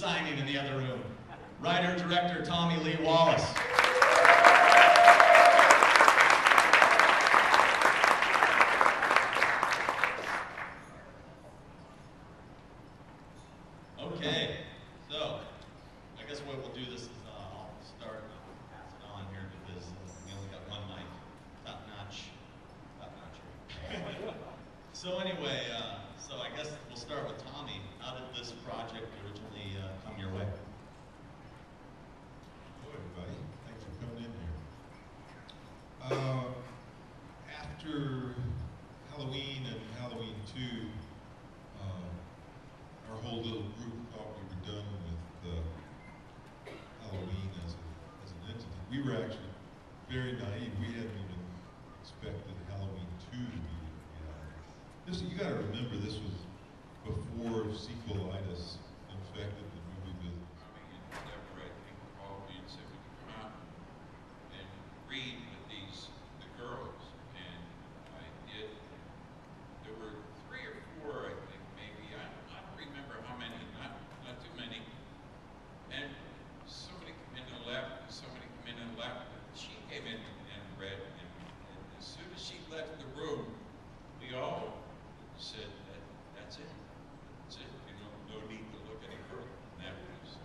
signing in the other room. Writer-director Tommy Lee Wallace. Okay, so I guess what we'll do this is I'll start and pass it on here because we only got one mic. Top notch. So anyway, so I guess we'll start with Tommy. How did this project originally come your way? Hello everybody, thanks for coming in here. After Halloween and Halloween 2, our whole little group thought we were done with Halloween as an entity. We were actually very naive. We hadn't even expected Halloween 2 to be reality. You got to remember, this was before sequelitis infected the movie business. In December, I think all of you said we could come out and read with the girls, and I did. There were 3 or 4, I think, maybe. I don't remember how many, not too many. And somebody came in and left, and somebody came in and left. She came in and read, and as soon as she left the room, we all said, that's it. That's it. You know, no need to look any further. And that was,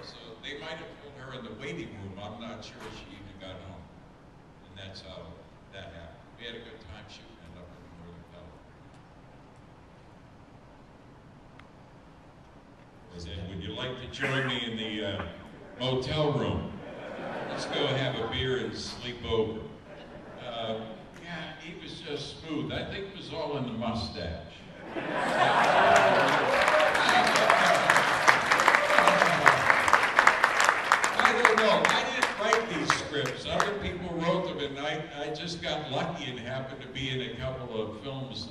so they might have told her in the waiting room. I'm not sure she even got home. And that's how that happened. We had a good time shooting it up in Northern California. I said, would you like to join me in the motel room? Let's go have a beer and sleep over. Yeah, he was just smooth. I think it was all in the mustache. I don't know. I didn't write these scripts. Other people wrote them, and I just got lucky and happened to be in a couple of films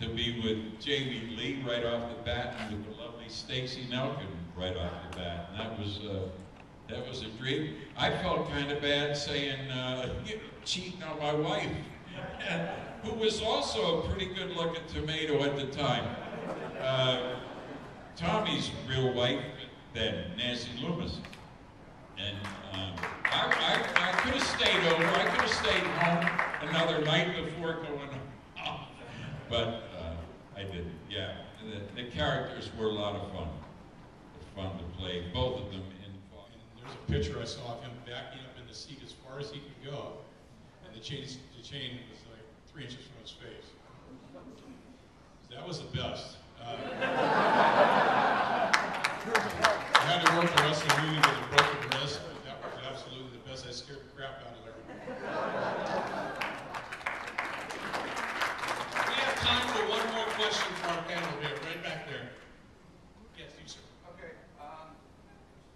to be with Jamie Lee right off the bat and with the lovely Stacey Nelkin right off the bat. And that was a dream. I felt kind of bad saying, cheating on my wife, who was also a pretty good-looking tomato at the time. Tommy's real wife, then, Nancy Loomis. And I could have stayed over. I could have stayed home another night before going off. But I didn't, yeah. The characters were a lot of fun. Fun to play, both of them. There's a picture I saw of him backing up in the seat as far as he could go, and the chain was like 3 inches from his face. That was the best. I had to work the rest of the movie with a broken wrist, but that was absolutely the best. I scared the crap out of everybody. We have time for one more question for our panel here, right back there. Yes, you, sir. Okay,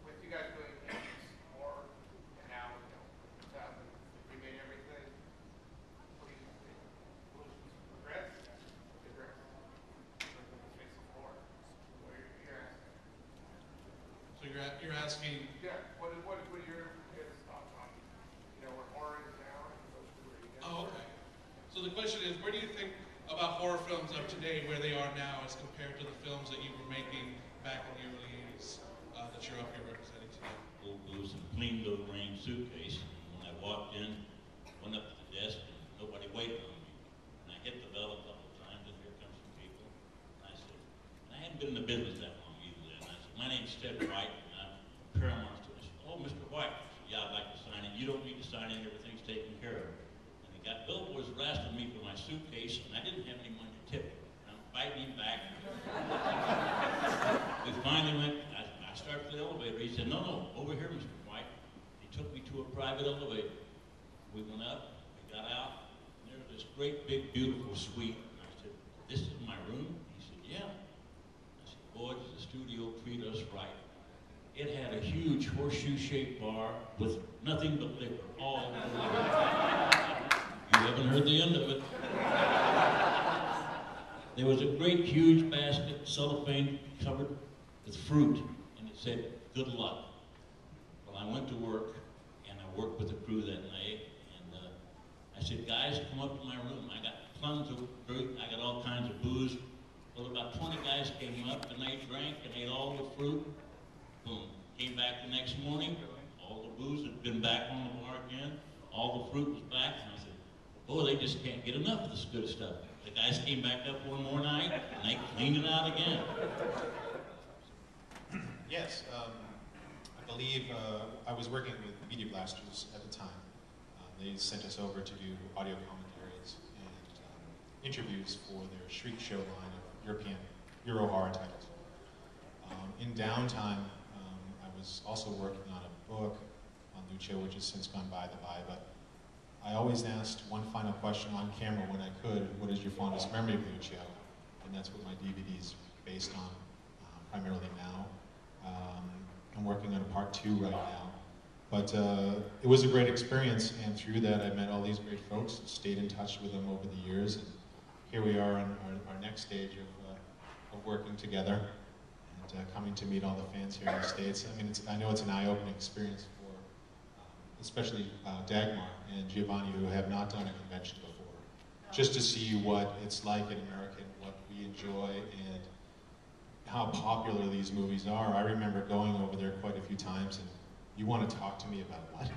with you guys doing more, and now, remade everything, what do you think? Regrets? Regrets. Face the floor. What you're asking? So you're asking? Yeah, what are your thoughts on, where horror is now, and those two where you guys Oh, okay. So the question is, where do you think about horror films of today, where they are now, as compared to the films that you were making back in the early 80s that you're up here representing today? Old blues and clean little green suitcase. When I walked in, went up to the desk, and nobody waited on me. And I hit the bell a couple of times, and here comes some people. And I said, and I hadn't been in the business that long either then. I said, my name's Ted White, and I'm Paramount. I said, oh, Mr. White. I said, yeah, I'd like to sign it. You don't need to sign it, everything's taken care of. And the bill was asking me for my suitcase, and I didn't have any money to tip him. I'm fighting him back. We finally went, I started the elevator. He said, no, over here, Mr. White. He took me to a private elevator. We went up, we got out, and there was this great, big, beautiful suite. And I said, this is my room? He said, yeah. I said, boy, does the studio treat us right. It had a huge horseshoe-shaped bar with nothing but liquor all over it. You haven't heard the end of it. There was a great, huge basket, cellophane covered with fruit, and it said, good luck. Well, I went to work, and I worked with the crew that night, and I said, guys, come up to my room. I got tons of fruit, I got all kinds of booze. Well, about 20 guys came up, and they drank, and ate all the fruit, Boom. Came back the next morning, all the booze had been back on the bar again, all the fruit was back, and I said, boy, they just can't get enough of this good stuff. The guys came back up one more night, and they cleaned it out again. Yes, I believe I was working with Media Blasters at the time. They sent us over to do audio commentaries and interviews for their Shriek Show line of European Euro horror titles. In downtime, I was also working on a book on Lucio, which has since gone by the by, but I always asked one final question on camera when I could: what is your fondest memory of Lucio? And that's what my DVD's based on, primarily now. I'm working on a part 2 right now. But it was a great experience, and through that I met all these great folks, stayed in touch with them over the years, and here we are on our next stage of working together and coming to meet all the fans here in the States. I mean, I know it's an eye-opening experience for especially Dagmar and Giovanni, who have not done a convention before, just to see what it's like in America and what we enjoy and how popular these movies are. I remember going over there quite a few times, and you want to talk to me about what?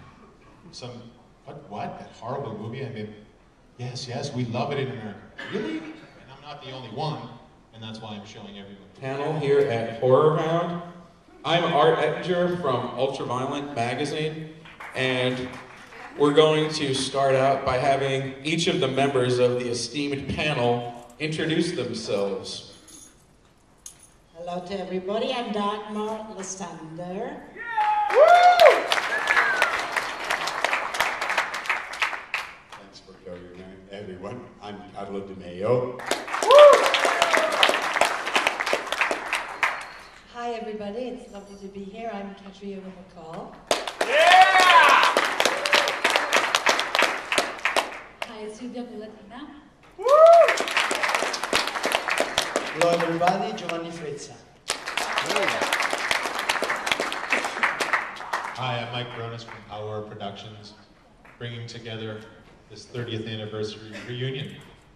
What? That horrible movie? I mean, yes, we love it in America. Really? And I'm not the only one, and that's why I'm showing everyone. Panel here at Horrorhound. I'm Art Ettinger from Ultraviolent Magazine, and we're going to start out by having each of the members of the esteemed panel introduce themselves. Hello to everybody, I'm Dagmar Lysander. Thanks for coming, everyone. I'm Carlo Di Maio. Hi everybody, it's lovely to be here. I'm Katrina McCall. Hi, it's Silvia Latina. Hello everybody, Giovanni Frizza. Hi, I'm Mike Bronis from Our Productions, bringing together this 30th anniversary reunion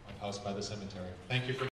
of House by the Cemetery. Thank you for